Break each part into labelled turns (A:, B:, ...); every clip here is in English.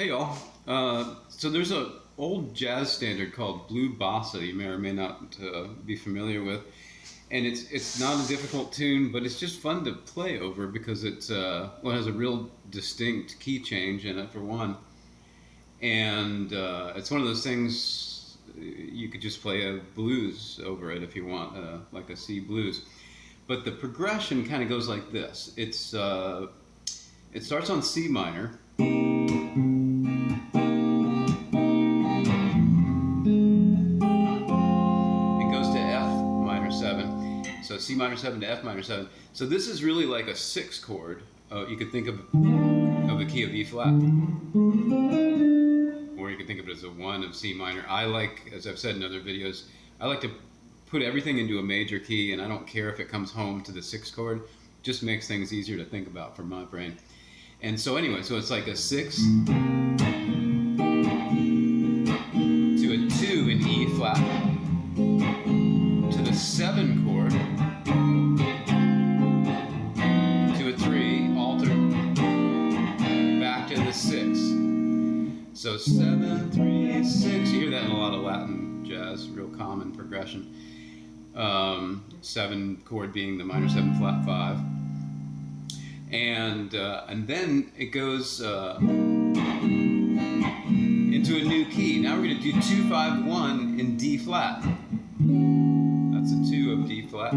A: Hey y'all. So there's a old jazz standard called Blue Bossa you may or may not be familiar with, and it's not a difficult tune, but it's just fun to play over because it has a real distinct key change in it for one, and it's one of those things you could just play a blues over it if you want, like a C blues. But the progression kind of goes like this. It starts on C minor. So C minor 7 to F minor 7. So this is really like a 6 chord. You could think of the key of E flat. Or you could think of it as a 1 of C minor. I like, as I've said in other videos, I like to put everything into a major key, and I don't care if it comes home to the 6 chord. It just makes things easier to think about for my brain. And so anyway, so it's like a 6 to a 2 in E flat, to the 7 chord, to a 3, alter, back to the 6. So 7, 3, 6. You hear that in a lot of Latin jazz, real common progression. 7 chord being the minor 7 flat 5. And then it goes into a new key. Now we're going to do 2, 5, 1 in D flat. That's a 2 of D flat.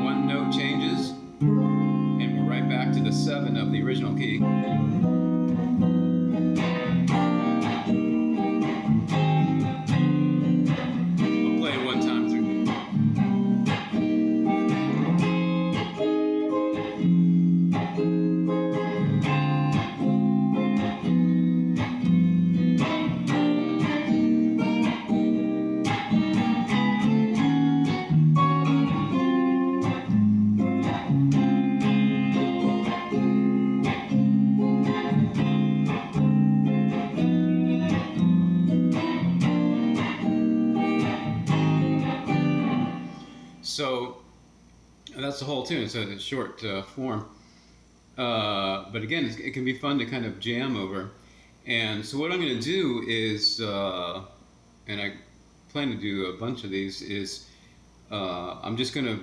A: One note changes, and we're right back to the 7 of the original key. I'll play it one time through. So that's the whole tune. It's a short form, but again, it can be fun to kind of jam over. And so what I'm going to do is, and I plan to do a bunch of these, is I'm just going to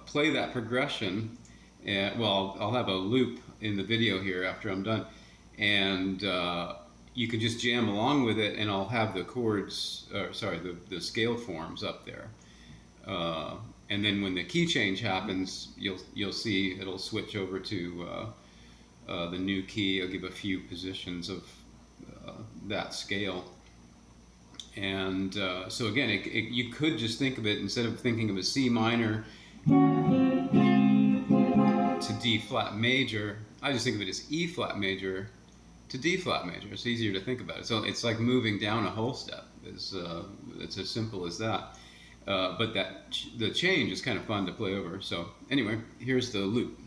A: play that progression. And well, I'll have a loop in the video here after I'm done, and you can just jam along with it, and I'll have the chords, the scale forms up there. And then when the key change happens, you'll see it'll switch over to the new key. I'll give a few positions of that scale. And so again, you could just think of it, instead of thinking of a C minor to D flat major, I just think of it as E flat major to D flat major. It's easier to think about it. So it's like moving down a whole step. It's as simple as that. But the change is kind of fun to play over. So anyway, here's the loop.